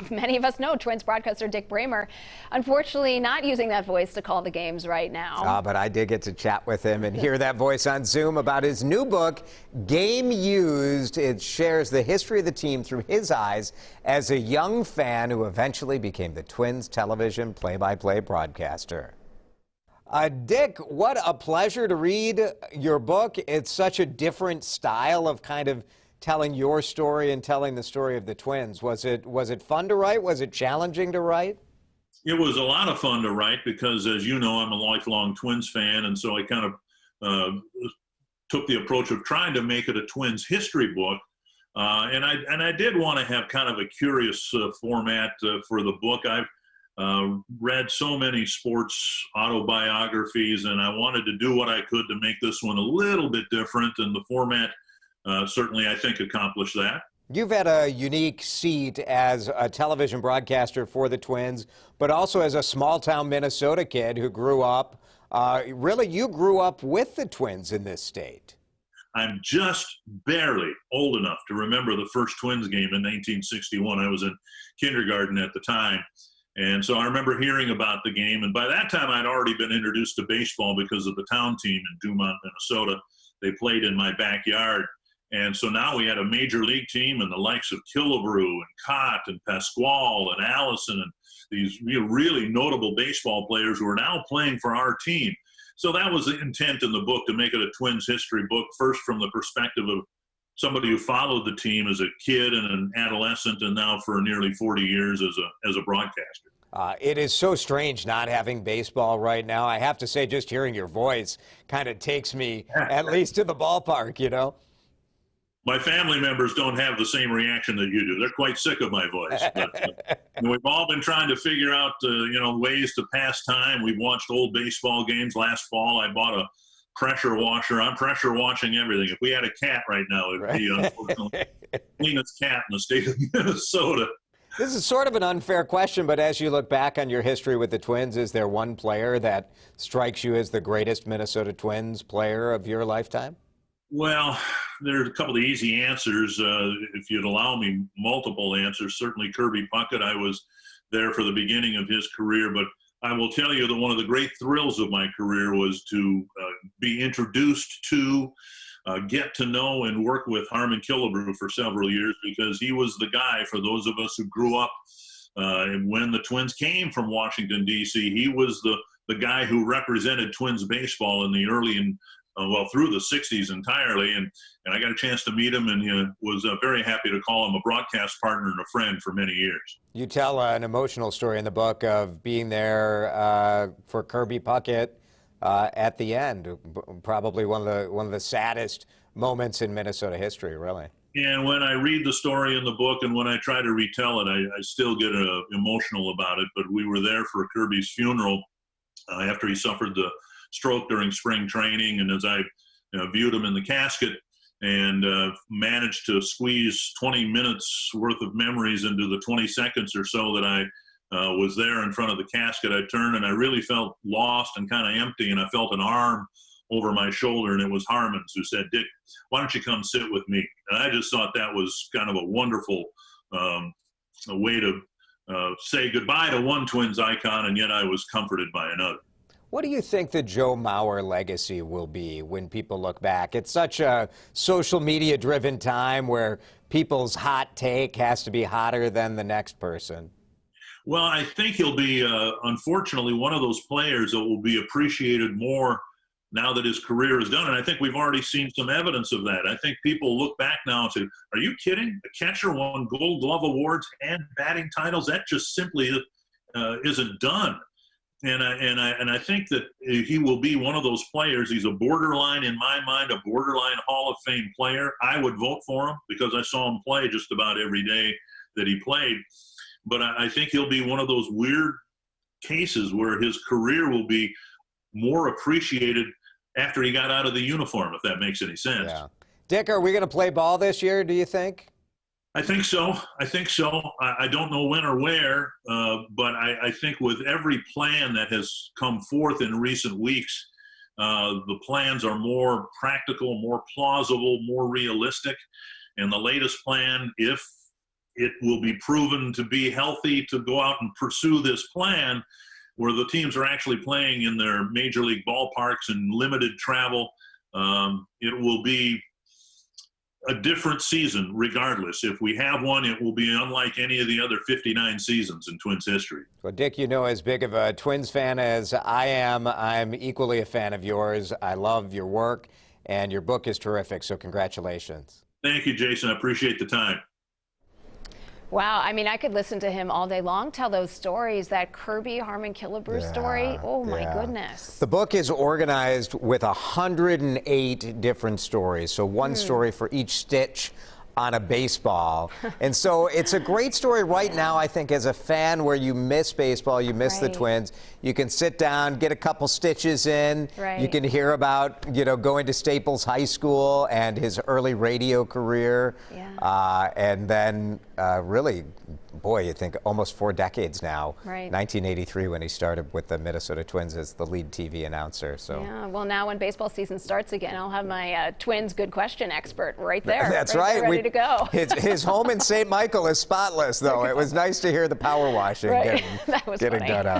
many of us know, Twins broadcaster Dick Bremer, unfortunately not using that voice to call the games right now. But I did get to chat with him and hear that voice on Zoom about his new book, Game Used. It shares the history of the team through his eyes as a young fan who eventually became the Twins television play-by-play broadcaster. Dick, what a pleasure to read your book. It's such a different style of kind of telling your story and telling the story of the Twins. Was it fun to write? Was it challenging to write? It was a lot of fun to write because, as you know, I'm a lifelong Twins fan, and so I kind of took the approach of trying to make it a Twins history book. And I did want to have kind of a curious format for the book. I've read so many sports autobiographies, and I wanted to do what I could to make this one a little bit different, and the format certainly, I think, accomplished that. You've had a unique seat as a television broadcaster for the Twins, but also as a small-town Minnesota kid who grew up, really, you grew up with the Twins in this state. I'm just barely old enough to remember the first Twins game in 1961. I was in kindergarten at the time. And so I remember hearing about the game, and by that time I'd already been introduced to baseball because of the town team in Dumont, Minnesota. They played in my backyard. And so now we had a major league team and the likes of Killebrew and Cott and Pasquale and Allison and these really notable baseball players who are now playing for our team. So that was the intent in the book, to make it a Twins history book, first from the perspective of somebody who followed the team as a kid and an adolescent, and now for nearly 40 years as a broadcaster. It is so strange not having baseball right now. I have to say, just hearing your voice kind of takes me at least to the ballpark, you know? My family members don't have the same reaction that you do. They're quite sick of my voice. But, we've all been trying to figure out, ways to pass time. We've watched old baseball games. Last fall, I bought a pressure washer. I'm pressure washing everything. If we had a cat right now, it'd be, unfortunately, the cleanest cat in the state of Minnesota. This is sort of an unfair question, but as you look back on your history with the Twins, is there one player that strikes you as the greatest Minnesota Twins player of your lifetime? Well, there's a couple of easy answers. If you'd allow me multiple answers, certainly Kirby Puckett. I was there for the beginning of his career, but I will tell you that one of the great thrills of my career was to be introduced to, get to know, and work with Harmon Killebrew for several years, because he was the guy for those of us who grew up when the Twins came from Washington, D.C. He was the guy who represented Twins baseball in the early and through the 60s entirely, and I got a chance to meet him, and was very happy to call him a broadcast partner and a friend for many years. You tell an emotional story in the book of being there for Kirby Puckett at the end, probably one of the saddest moments in Minnesota history, really. And when I read the story in the book and when I try to retell it, I still get emotional about it. But we were there for Kirby's funeral after he suffered the stroke during spring training, and as I viewed him in the casket and managed to squeeze 20 minutes worth of memories into the 20 seconds or so that I was there in front of the casket, I turned and I really felt lost and kind of empty, and I felt an arm over my shoulder, and it was Harmon's, who said, "Dick, why don't you come sit with me?" And I just thought that was kind of a wonderful way to say goodbye to one Twins icon, and yet I was comforted by another. What do you think the Joe Mauer legacy will be when people look back? It's such a social media driven time where people's hot take has to be hotter than the next person. Well, I think he'll be, unfortunately, one of those players that will be appreciated more now that his career is done. And I think we've already seen some evidence of that. I think people look back now and say, are you kidding? A catcher won Gold Glove awards and batting titles? That just simply isn't done. And I think that he will be one of those players. He's a borderline, in my mind, a borderline Hall of Fame player. I would vote for him because I saw him play just about every day that he played. But I think he'll be one of those weird cases where his career will be more appreciated after he got out of the uniform, if that makes any sense. Yeah. Dick, are we going to play ball this year, do you think? I think so. I don't know when or where, but I think with every plan that has come forth in recent weeks, the plans are more practical, more plausible, more realistic. And the latest plan, if it will be proven to be healthy to go out and pursue this plan where the teams are actually playing in their major league ballparks and limited travel. It will be a different season regardless. If we have one, it will be unlike any of the other 59 seasons in Twins history. Well, Dick, you know, as big of a Twins fan as I am, I'm equally a fan of yours. I love your work, and your book is terrific, so congratulations. Thank you, Jason. I appreciate the time. Wow, I mean, I could listen to him all day long, tell those stories. That Kirby Harmon Killebrew story, oh my goodness. The book is organized with 108 different stories, so one story for each stitch on a baseball. And so it's a great story right now, I think, as a fan where you miss baseball, you miss the Twins. You can sit down, get a couple stitches in. You can hear about, you know, going to Staples High School and his early radio career. And then really, boy, you think almost 4 decades now. 1983 when he started with the Minnesota Twins as the lead TV announcer. So yeah, well, now when baseball season starts again, I'll have my Twins good question expert right there. That's right. Ready to go. His home in St. Michael is spotless, though. It was nice to hear the power washing getting done out.